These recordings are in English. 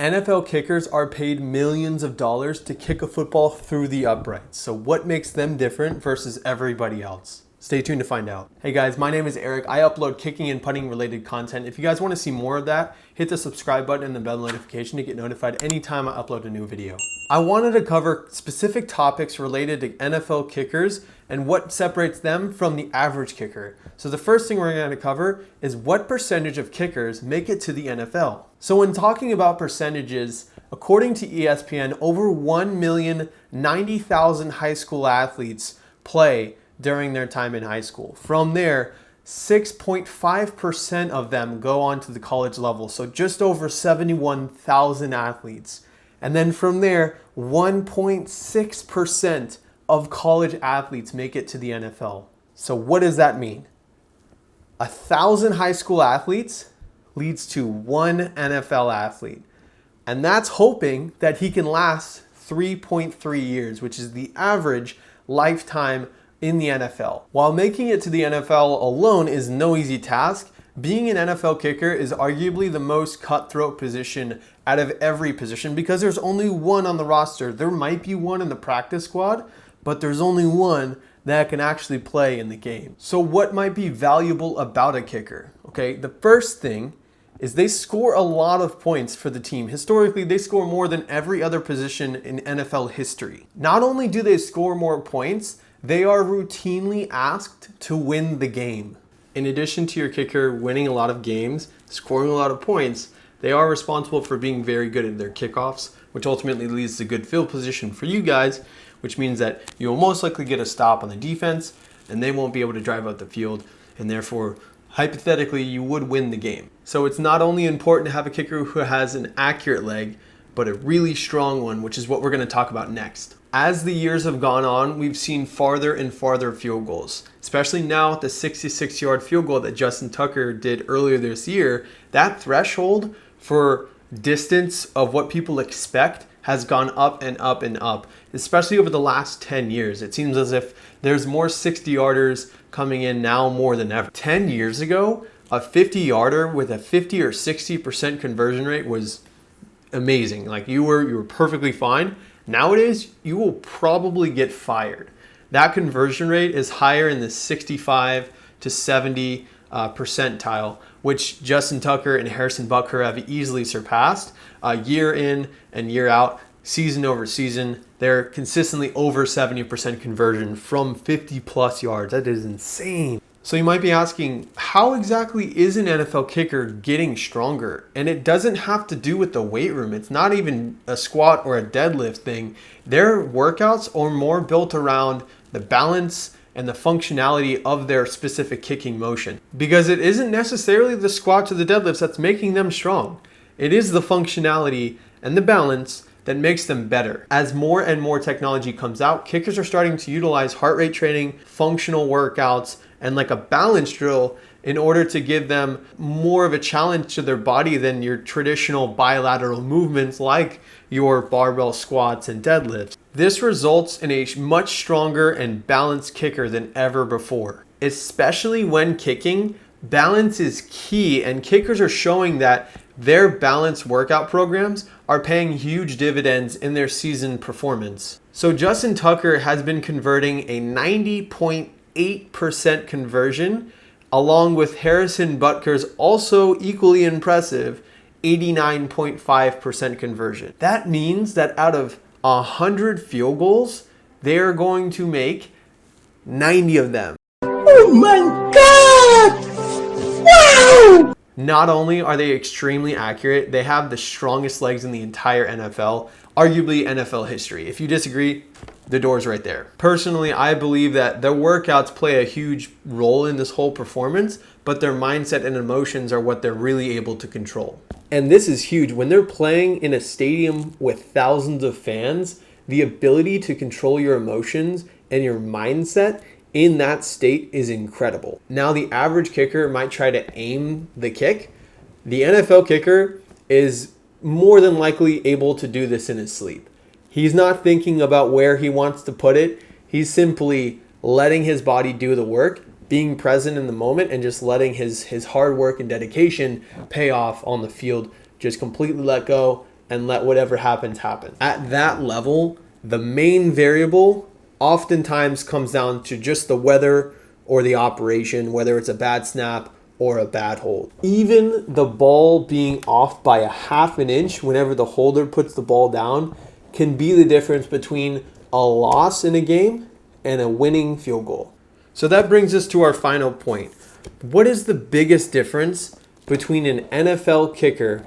NFL kickers are paid millions of dollars to kick a football through the uprights. So what makes them different versus everybody else? Stay tuned to find out. Hey guys, my name is Eric. I upload kicking and punting related content. If you guys want to see more of that, hit the subscribe button and the bell notification to get notified anytime I upload a new video. I wanted to cover specific topics related to NFL kickers and what separates them from the average kicker. So the first thing we're going to cover is what percentage of kickers make it to the NFL. So when talking about percentages, according to ESPN, over 1,090,000 high school athletes play during their time in high school. From there, 6.5% of them go on to the college level, so just over 71,000 athletes. And then from there, 1.6% of college athletes make it to the NFL. So what does that mean? 1,000 high school athletes leads to one NFL athlete. And that's hoping that he can last 3.3 years, which is the average lifetime in the NFL. While making it to the NFL alone is no easy task, being an NFL kicker is arguably the most cutthroat position out of every position because there's only one on the roster. There might be one in the practice squad, but there's only one that can actually play in the game. So what might be valuable about a kicker? Okay, the first thing is they score a lot of points for the team. Historically, they score more than every other position in NFL history. Not only do they score more points, they are routinely asked to win the game. In addition to your kicker winning a lot of games, scoring a lot of points, they are responsible for being very good at their kickoffs, which ultimately leads to good field position for you guys, which means that you will most likely get a stop on the defense and they won't be able to drive out the field, and therefore, hypothetically, you would win the game. So it's not only important to have a kicker who has an accurate leg, but a really strong one, which is what we're going to talk about next. As the years have gone on, we've seen farther and farther field goals, especially now at the 66-yard field goal that Justin Tucker did earlier this year. That threshold for distance of what people expect has gone up and up and up, especially over the last 10 years. It seems as if there's more 60-yarders coming in now more than ever. 10 years ago, a 50-yarder with a 50 or 60% conversion rate was amazing. Like you were perfectly fine. Nowadays, you will probably get fired. That conversion rate is higher in the 65 to 70 percentile, which Justin Tucker and Harrison Butker have easily surpassed year in and year out, season over season. They're consistently over 70% conversion from 50 plus yards. That is insane. So you might be asking, how exactly is an NFL kicker getting stronger? And it doesn't have to do with the weight room. It's not even a squat or a deadlift thing. Their workouts are more built around the balance and the functionality of their specific kicking motion. Because it isn't necessarily the squats or the deadlifts that's making them strong. It is the functionality and the balance that makes them better. As more and more technology comes out, kickers are starting to utilize heart rate training, functional workouts, and like a balance drill in order to give them more of a challenge to their body than your traditional bilateral movements like your barbell squats and deadlifts. This results in a much stronger and balanced kicker than ever before. Especially when kicking, balance is key, and kickers are showing that their balanced workout programs are paying huge dividends in their season performance. So Justin Tucker has been converting a 90.8% conversion, along with Harrison Butker's also equally impressive 89.5% conversion. That means that out of 100 field goals, they are going to make 90 of them. Oh my God! Wow! Not only are they extremely accurate, they have the strongest legs in the entire NFL, arguably NFL history. If you disagree, the door's right there. Personally, I believe that their workouts play a huge role in this whole performance, but their mindset and emotions are what they're really able to control. And this is huge. When they're playing in a stadium with thousands of fans, the ability to control your emotions and your mindset in that state is incredible. Now, the average kicker might try to aim the kick. The NFL kicker is more than likely able to do this in his sleep. He's not thinking about where he wants to put it. He's simply letting his body do the work, being present in the moment, and just letting his hard work and dedication pay off on the field. Just completely let go and let whatever happens happen. At that level, the main variable oftentimes comes down to just the weather or the operation, whether it's a bad snap or a bad hold. Even the ball being off by a half an inch whenever the holder puts the ball down can be the difference between a loss in a game and a winning field goal. So that brings us to our final point. What is the biggest difference between an NFL kicker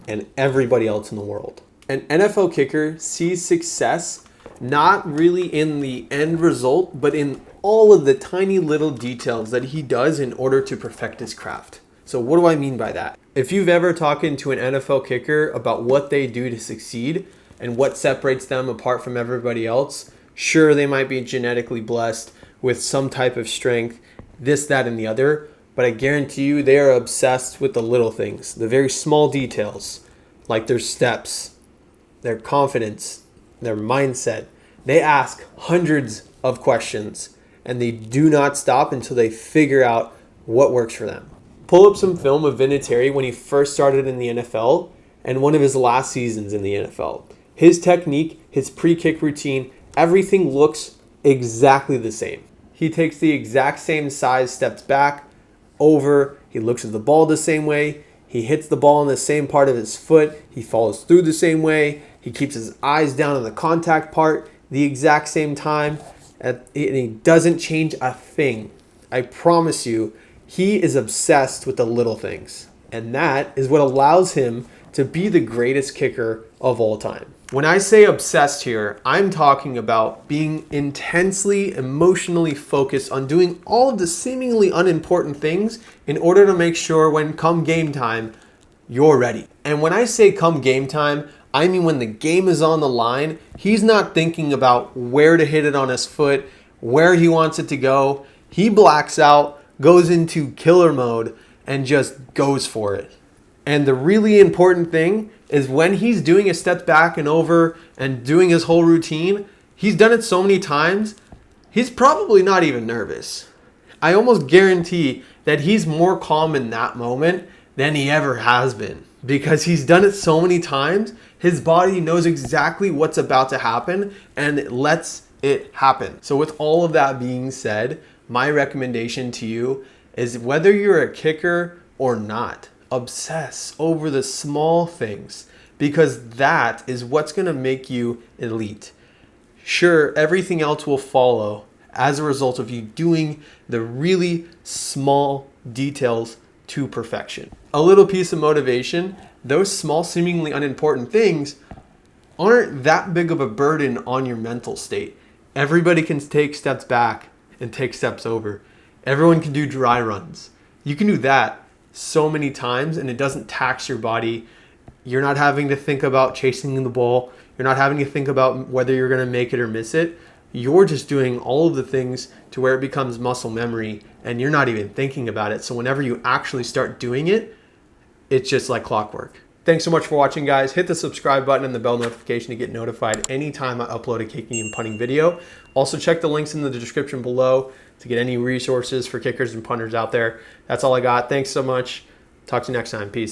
and everybody else in the world? An NFL kicker sees success not really in the end result, but in all of the tiny little details that he does in order to perfect his craft. So what do I mean by that? If you've ever talked to an NFL kicker about what they do to succeed and what separates them apart from everybody else, sure, they might be genetically blessed with some type of strength, this, that, and the other, but I guarantee you they are obsessed with the little things, the very small details, like their steps, their confidence, their mindset. They ask hundreds of questions and they do not stop until they figure out what works for them. Pull up some film of Vinatieri when he first started in the NFL and one of his last seasons in the NFL. His technique, his pre-kick routine, everything looks exactly the same. He takes the exact same size steps back, over, he looks at the ball the same way, he hits the ball in the same part of his foot, he follows through the same way, he keeps his eyes down on the contact part the exact same time, and he doesn't change a thing. I promise you, he is obsessed with the little things. And that is what allows him to be the greatest kicker of all time. When I say obsessed here, I'm talking about being intensely emotionally focused on doing all of the seemingly unimportant things in order to make sure when come game time, you're ready. And when I say come game time, I mean when the game is on the line, he's not thinking about where to hit it on his foot, where he wants it to go. He blacks out, goes into killer mode, and just goes for it. And the really important thing is when he's doing a step back and over and doing his whole routine, he's done it so many times, he's probably not even nervous. I almost guarantee that he's more calm in that moment than he ever has been because he's done it so many times. His body knows exactly what's about to happen and it lets it happen. So with all of that being said, my recommendation to you is whether you're a kicker or not, obsess over the small things because that is what's going to make you elite. Sure, everything else will follow as a result of you doing the really small details to perfection. A little piece of motivation, those small seemingly unimportant things aren't that big of a burden on your mental state. Everybody can take steps back and take steps over. Everyone can do dry runs. You can do that so many times and it doesn't tax your body. You're not having to think about chasing the ball. You're not having to think about whether you're going to make it or miss it. You're just doing all of the things to where it becomes muscle memory and you're not even thinking about it. So whenever you actually start doing it, it's just like clockwork. Thanks so much for watching, guys. Hit the subscribe button and the bell notification to get notified anytime I upload a kicking and punting video. Also check the links in the description below to get any resources for kickers and punters out there. That's all I got. Thanks so much. Talk to you next time. Peace.